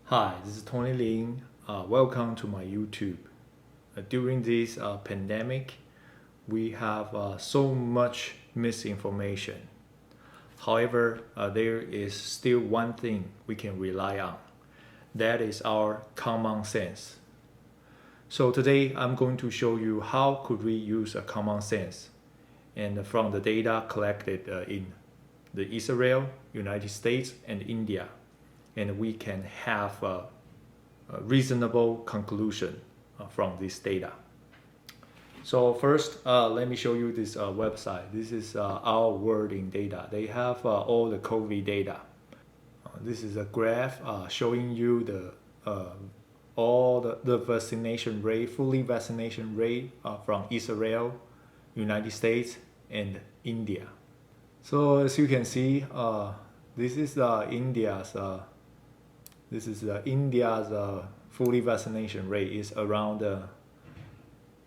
Hi, this is Tony Lin. Welcome to my YouTube. During this pandemic, we have so much misinformation. However, there is still one thing we can rely on. That is our common sense. So today I'm going to show you how could we use a common sense and from the data collected in the Israel, United States, and India, and we can have a reasonable conclusion from this data. So first, let me show you this website. This is our world in data. They have all the COVID data. This is a graph showing you all the vaccination rate, fully vaccination rate from Israel, United States, and India. So as you can see, this is India's fully vaccination rate is around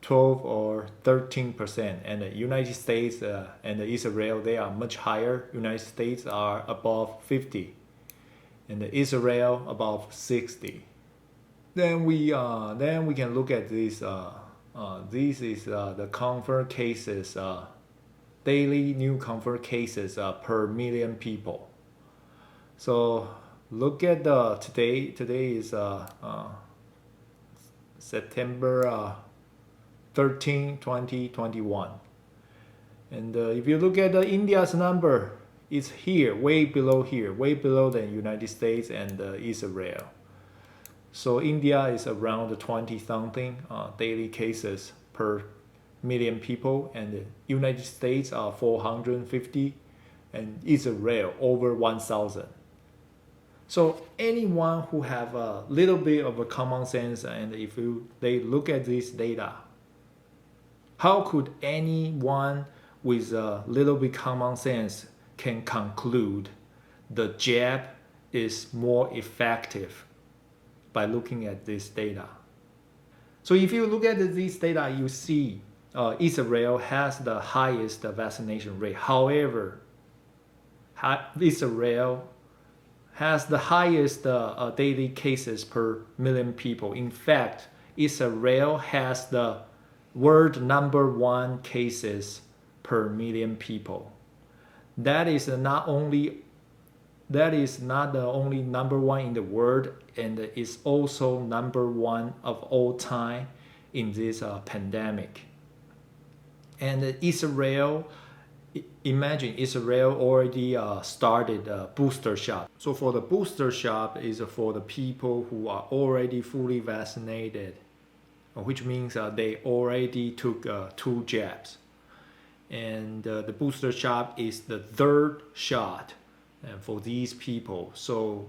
12 or 13%, and the United States and Israel, they are much higher. United States are above 50, and Israel above 60. Then we can look at this. This is the confirmed cases, daily new confirmed cases per million people. So look at today. Today is September 13, 2021. And if you look at India's number, it's here, way below the United States and Israel. So India is around 20 something daily cases per million people, and the United States are 450, and Israel over 1,000. So anyone who have a little bit of a common sense, and if they look at this data, how could anyone with a little bit common sense can conclude the jab is more effective by looking at this data? So if you look at this data, you see Israel has the highest vaccination rate. However, Israel has the highest daily cases per million people. In fact, Israel has the world #1 cases per million people. That is not the only #1 in the world, and is also #1 of all time in this pandemic. And Israel, imagine Israel already started a booster shot. So for the booster shot is for the people who are already fully vaccinated, which means they already took 2 jabs. And the booster shot is the 3rd shot for these people. So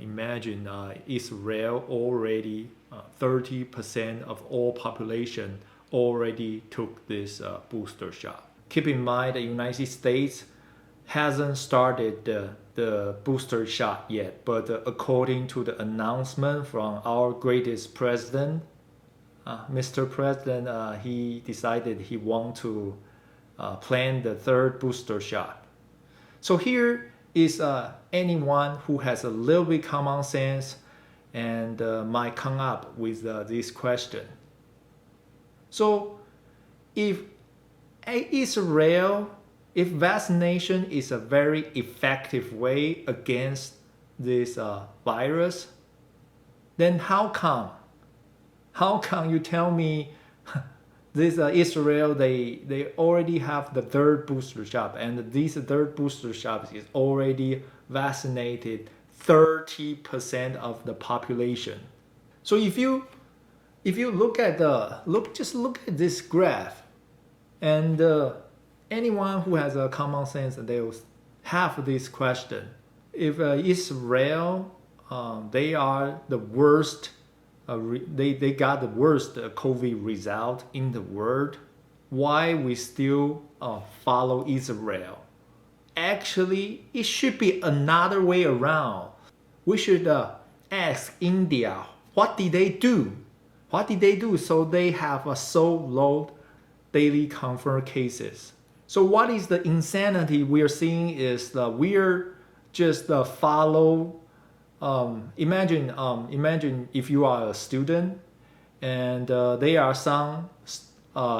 imagine Israel already 30% of all population already took this booster shot. Keep in mind the United States hasn't started the booster shot yet, but according to the announcement from our greatest president, Mr. President, he decided he wants to plan the 3rd booster shot. So here is anyone who has a little bit common sense and might come up with this question. So if vaccination is a very effective way against this virus, then how come you tell me this Israel, they already have the 3rd booster shot, and this 3rd booster shot is already vaccinated 30% of the population. So if you look at just look at this graph, and anyone who has a common sense, they will have this question: if Israel, they are the worst, they got the worst COVID result in the world, why we still follow Israel? Actually, it should be another way around. We should ask India, what did they do? What did they do so they have so low daily confirmed cases? So what is the insanity we are seeing is that we are just follow imagine if you are a student and there are some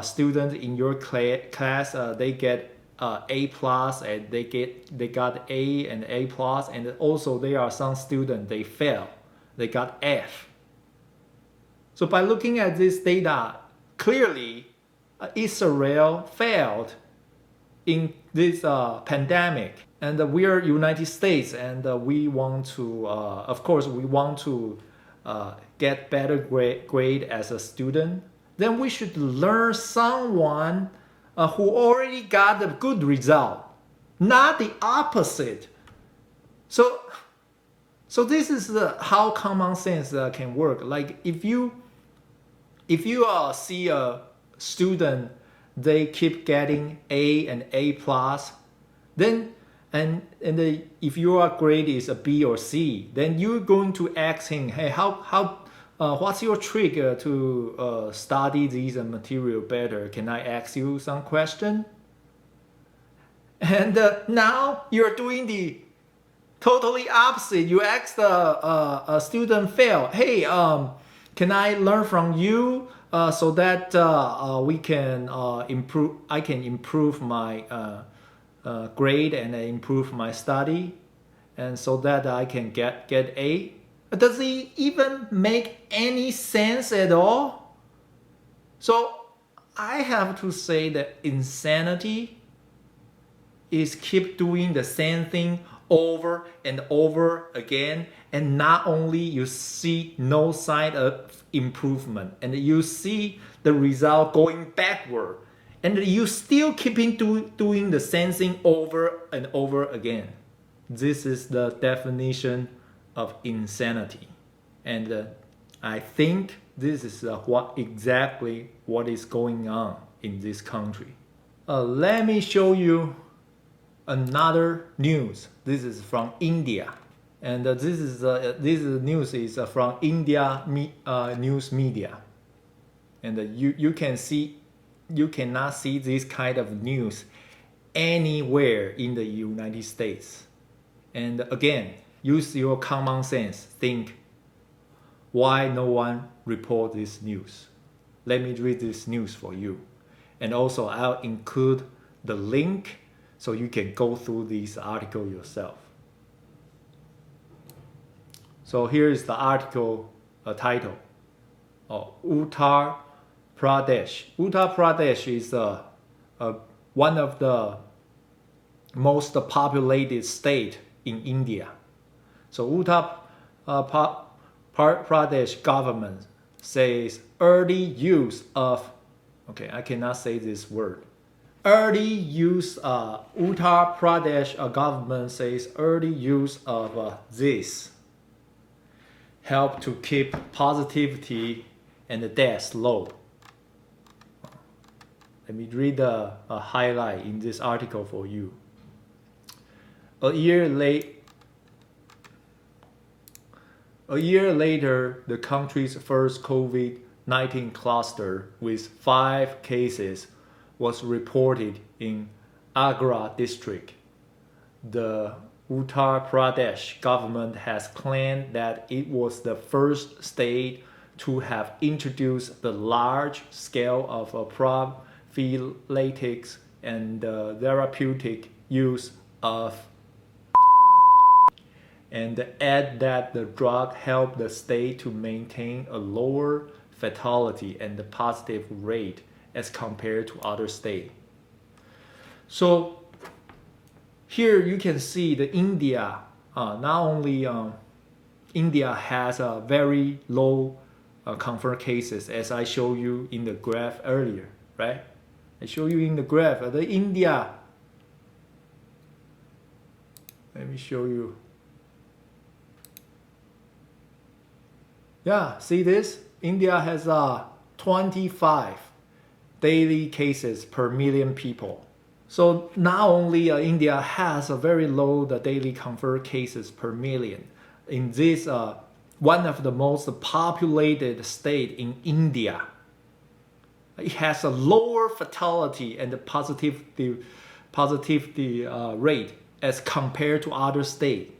students in your class, they get A plus and they got A and A plus, and also there are some students they fail, they got F. So by looking at this data, clearly Israel failed in this pandemic, and we are United States, and we want to, of course, we want to get better grade as a student. Then we should learn someone who already got a good result, not the opposite. So this is how common sense can work. Like if you see a student, they keep getting A and A plus, then if your grade is a B or C, then you're going to ask him, hey, what's your trick to study these material better? Can I ask you some question? And now you're doing the totally opposite. You ask a student fail, hey, can I learn from you so that we can improve? I can improve my grade and improve my study, and so that I can get A. Does it even make any sense at all? So I have to say that insanity is keep doing the same thing over and over again, and not only you see no sign of improvement, and you see the result going backward, and you still keeping doing the same thing over and over again. This is the definition of insanity, and I think this is exactly what is going on in this country. Let me show you another news. This is from India, and this news is from India news media, and you cannot see this kind of news anywhere in the United States. And again, use your common sense. Think, why no one report this news? Let me read this news for you, and also I'll include the link so you can go through this article yourself. So here is the article title. Uttar Pradesh. Uttar Pradesh is one of the most populated state in India. So Uttar Pradesh government says early use of, okay, I cannot say this word. Early use, Uttar Pradesh government says early use of this help to keep positivity and deaths low. Let me read a highlight in this article for you. A year later, the country's first COVID-19 cluster with 5 cases was reported in Agra district. The Uttar Pradesh government has claimed that it was the first state to have introduced the large scale of prophylactics and therapeutic use of, and add that the drug helped the state to maintain a lower fatality and the positive rate as compared to other states. So here you can see the India, not only India has a very low confirmed cases, as I showed you in the graph earlier, right? I showed you in the graph, the India, let me show you. Yeah, see this? India has 25 daily cases per million people. So not only India has a very low daily confirmed cases per million, in this one of the most populated state in India, it has a lower fatality and the positivity rate as compared to other states.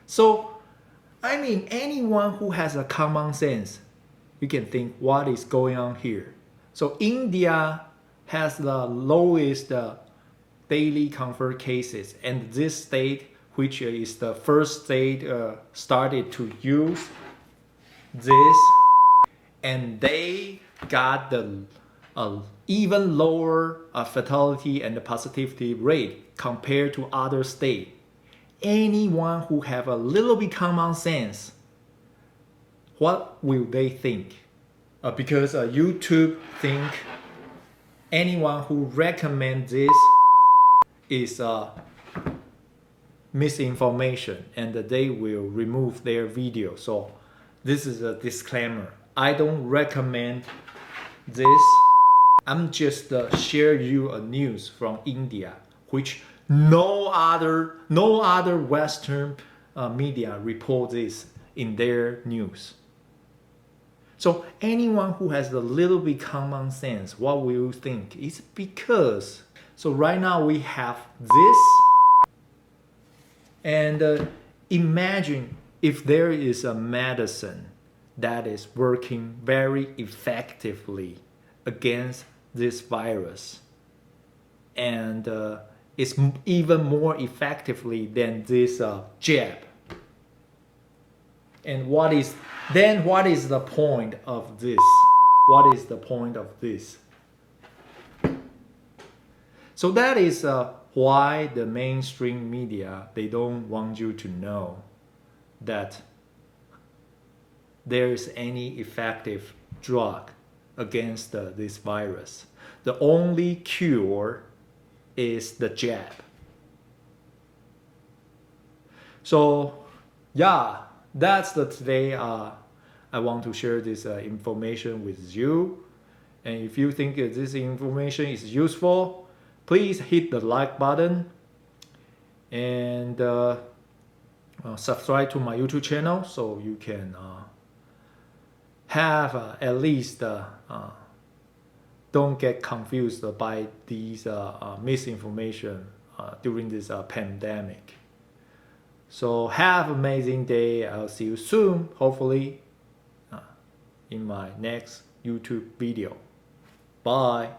So I mean, anyone who has a common sense, you can think what is going on here. So India has the lowest daily confirmed cases, and this state, which is the first state started to use this, and they got the even lower fatality and the positivity rate compared to other states. Anyone who have a little bit common sense, what will they think? Because YouTube think anyone who recommends this is misinformation, and they will remove their video. So this is a disclaimer. I don't recommend this. I'm just share you a news from India, which no other Western media report this in their news. So anyone who has a little bit common sense, what will you think? It's because, so right now we have this, and imagine if there is a medicine that is working very effectively against this virus, and it's even more effectively than this jab. And what is the point of this? What is the point of this? So that is why the mainstream media, they don't want you to know that there is any effective drug against this virus. The only cure is the jab. So yeah, that's the today I want to share this information with you. And if you think this information is useful, please hit the like button and subscribe to my YouTube channel so you can have at least don't get confused by these misinformation during this pandemic. So have an amazing day. I'll see you soon, hopefully, in my next YouTube video. Bye.